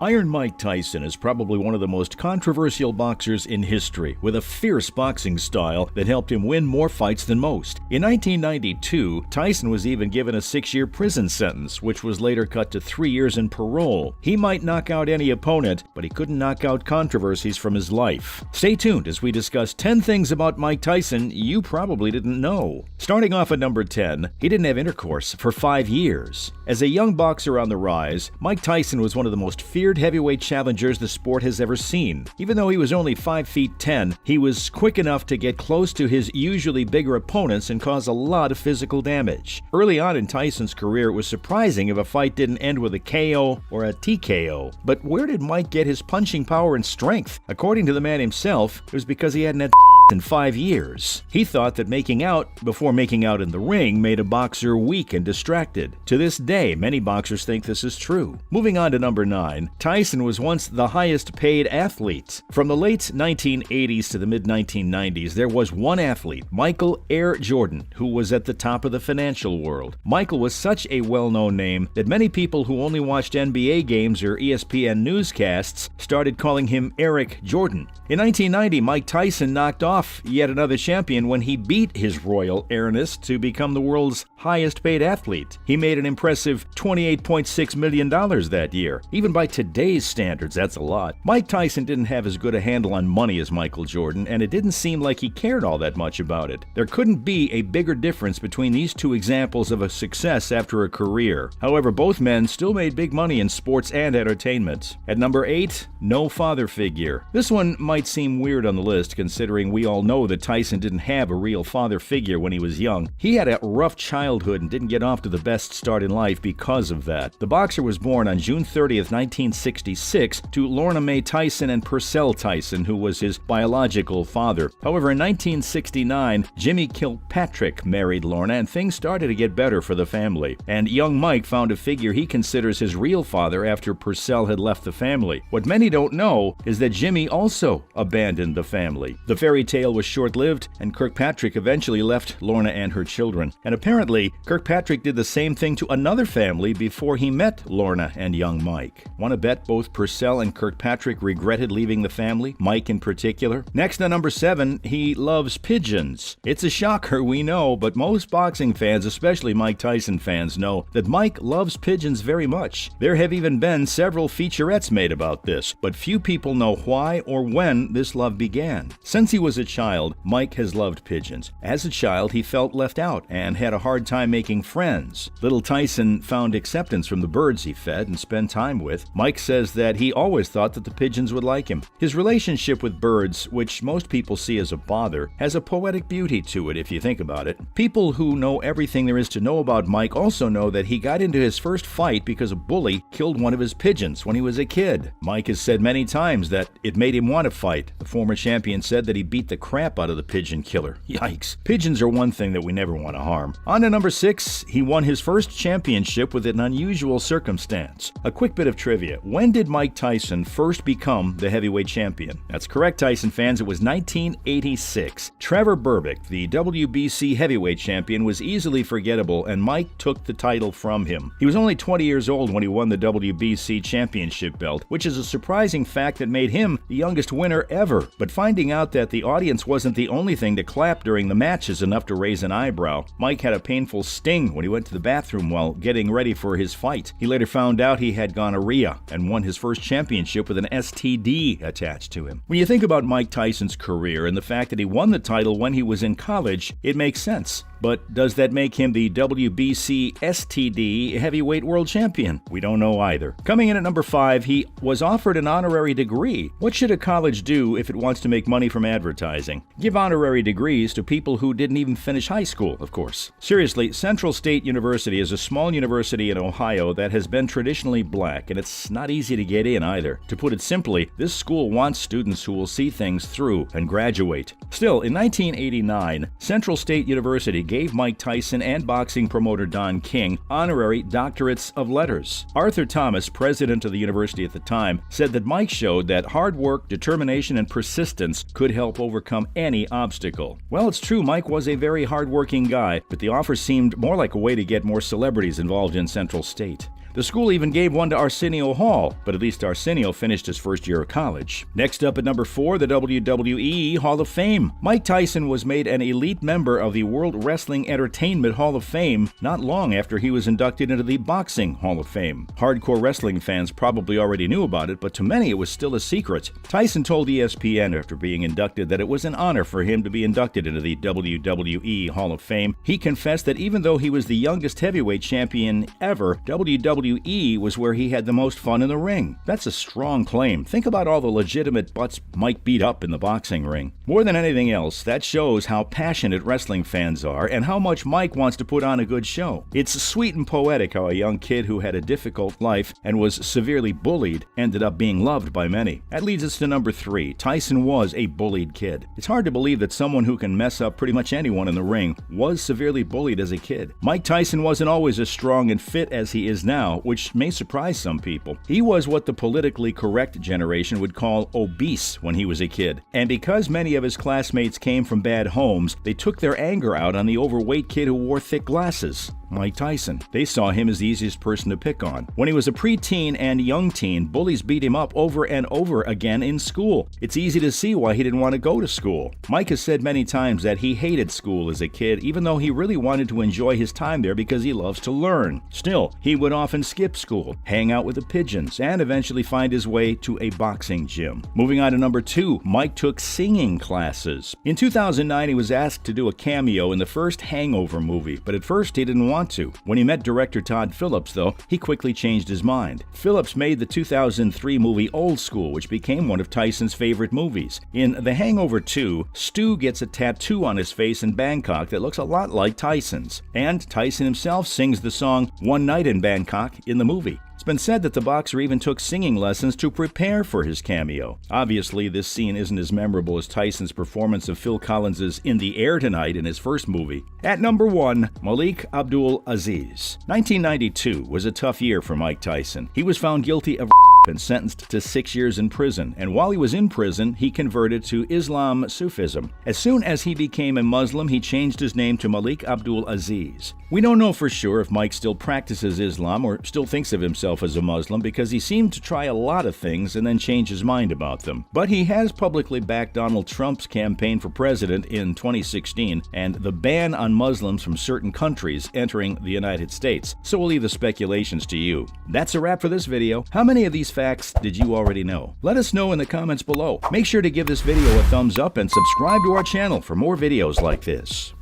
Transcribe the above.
Iron Mike Tyson is probably one of the most controversial boxers in history, with a fierce boxing style that helped him win more fights than most. In 1992, Tyson was even given a 6-year prison sentence, which was later cut to 3 years in parole. He might knock out any opponent, but he couldn't knock out controversies from his life. Stay tuned as we discuss 10 things about Mike Tyson you probably didn't know. Starting off at number 10, he didn't have intercourse for 5 years. As a young boxer on the rise, Mike Tyson was one of the most feared heavyweight challengers the sport has ever seen. Even though he was only 5 feet 10, he was quick enough to get close to his usually bigger opponents and cause a lot of physical damage. Early on in Tyson's career, it was surprising if a fight didn't end with a KO or a TKO. But where did Mike get his punching power and strength? According to the man himself, it was because he hadn't had in 5 years. He thought that making out before making out in the ring made a boxer weak and distracted. To this day, many boxers think this is true. Moving on to number 9, Tyson was once the highest paid athlete. From the late 1980s to the mid-1990s, there was one athlete, Michael Air Jordan, who was at the top of the financial world. Michael was such a well-known name that many people who only watched NBA games or ESPN newscasts started calling him Eric Jordan. In 1990, Mike Tyson knocked off yet another champion when he beat his Royal Airness to become the world's highest paid athlete. He made an impressive $28.6 million that year. Even by today's standards, that's a lot. Mike Tyson didn't have as good a handle on money as Michael Jordan, and it didn't seem like he cared all that much about it. There couldn't be a bigger difference between these two examples of a success after a career. However, both men still made big money in sports and entertainment. At number 8, no father figure. This one might seem weird on the list, considering we all know that Tyson didn't have a real father figure when he was young. He had a rough childhood and didn't get off to the best start in life because of that. The boxer was born on June 30th, 1966 to Lorna Mae Tyson and Purcell Tyson, who was his biological father. However, in 1969, Jimmy Kilpatrick married Lorna and things started to get better for the family. And young Mike found a figure he considers his real father after Purcell had left the family. What many don't know is that Jimmy also abandoned the family. The fairy tale was short-lived, and Kirkpatrick eventually left Lorna and her children. And apparently, Kirkpatrick did the same thing to another family before he met Lorna and young Mike. Want to bet both Purcell and Kirkpatrick regretted leaving the family, Mike in particular? Next, at number 7, he loves pigeons. It's a shocker, we know, but most boxing fans, especially Mike Tyson fans, know that Mike loves pigeons very much. There have even been several featurettes made about this, but few people know why or when this love began. Since he was a child, Mike has loved pigeons. As a child, he felt left out and had a hard time making friends. Little Tyson found acceptance from the birds he fed and spent time with. Mike says that he always thought that the pigeons would like him. His relationship with birds, which most people see as a bother, has a poetic beauty to it if you think about it. People who know everything there is to know about Mike also know that he got into his first fight because a bully killed one of his pigeons when he was a kid. Mike has said many times that it made him want to fight. The former champion said that he beat the crap out of the pigeon killer. Yikes. Pigeons are one thing that we never want to harm. On to number 6, he won his first championship with an unusual circumstance. A quick bit of trivia. When did Mike Tyson first become the heavyweight champion? That's correct, Tyson fans. It was 1986. Trevor Berbick, the WBC heavyweight champion, was easily forgettable, and Mike took the title from him. He was only 20 years old when he won the WBC championship belt, which is a surprising fact that made him the youngest winner ever. But finding out that the audience wasn't the only thing to clap during the match is enough to raise an eyebrow. Mike had a painful sting when he went to the bathroom while getting ready for his fight. He later found out he had gonorrhea and won his first championship with an STD attached to him. When you think about Mike Tyson's career and the fact that he won the title when he was in college, it makes sense. But does that make him the WBC STD heavyweight world champion? We don't know either. Coming in at number 5, he was offered an honorary degree. What should a college do if it wants to make money from advertising? Give honorary degrees to people who didn't even finish high school, of course. Seriously, Central State University is a small university in Ohio that has been traditionally black, and it's not easy to get in either. To put it simply, this school wants students who will see things through and graduate. Still, in 1989, Central State University gave Mike Tyson and boxing promoter Don King honorary doctorates of letters. Arthur Thomas, president of the university at the time, said that Mike showed that hard work, determination, and persistence could help overcome any obstacle. Well, it's true, Mike was a very hard-working guy, but the offer seemed more like a way to get more celebrities involved in Central State. The school even gave one to Arsenio Hall, but at least Arsenio finished his first year of college. Next up at number 4, the WWE Hall of Fame. Mike Tyson was made an elite member of the World Wrestling Entertainment Hall of Fame not long after he was inducted into the Boxing Hall of Fame. Hardcore wrestling fans probably already knew about it, but to many it was still a secret. Tyson told ESPN after being inducted that it was an honor for him to be inducted into the WWE Hall of Fame. He confessed that even though he was the youngest heavyweight champion ever, WWE was where he had the most fun in the ring. That's a strong claim. Think about all the legitimate butts Mike beat up in the boxing ring. More than anything else, that shows how passionate wrestling fans are and how much Mike wants to put on a good show. It's sweet and poetic how a young kid who had a difficult life and was severely bullied ended up being loved by many. That leads us to number 3. Tyson was a bullied kid. It's hard to believe that someone who can mess up pretty much anyone in the ring was severely bullied as a kid. Mike Tyson wasn't always as strong and fit as he is now, which may surprise some people. He was what the politically correct generation would call obese when he was a kid. And because many of his classmates came from bad homes, they took their anger out on the overweight kid who wore thick glasses, Mike Tyson. They saw him as the easiest person to pick on. When he was a preteen and young teen, bullies beat him up over and over again in school. It's easy to see why he didn't want to go to school. Mike has said many times that he hated school as a kid, even though he really wanted to enjoy his time there because he loves to learn. Still, he would often skip school, hang out with the pigeons, and eventually find his way to a boxing gym. Moving on to number 2, Mike took singing classes. In 2009, he was asked to do a cameo in the first Hangover movie, but at first he didn't want to. When he met director Todd Phillips, though, he quickly changed his mind. Phillips made the 2003 movie Old School, which became one of Tyson's favorite movies. In The Hangover 2, Stu gets a tattoo on his face in Bangkok that looks a lot like Tyson's. And Tyson himself sings the song One Night in Bangkok in the movie. It's been said that the boxer even took singing lessons to prepare for his cameo. Obviously, this scene isn't as memorable as Tyson's performance of Phil Collins's In the Air Tonight in his first movie. At number 1, Malik Abdul Aziz. 1992 was a tough year for Mike Tyson. He was found guilty of and sentenced to 6 years in prison, and while he was in prison, he converted to Islam Sufism. As soon as he became a Muslim, he changed his name to Malik Abdul Aziz. We don't know for sure if Mike still practices Islam or still thinks of himself as a Muslim because he seemed to try a lot of things and then change his mind about them. But he has publicly backed Donald Trump's campaign for president in 2016 and the ban on Muslims from certain countries entering the United States. So we'll leave the speculations to you. That's a wrap for this video. How many of these facts did you already know? Let us know in the comments below. Make sure to give this video a thumbs up and subscribe to our channel for more videos like this.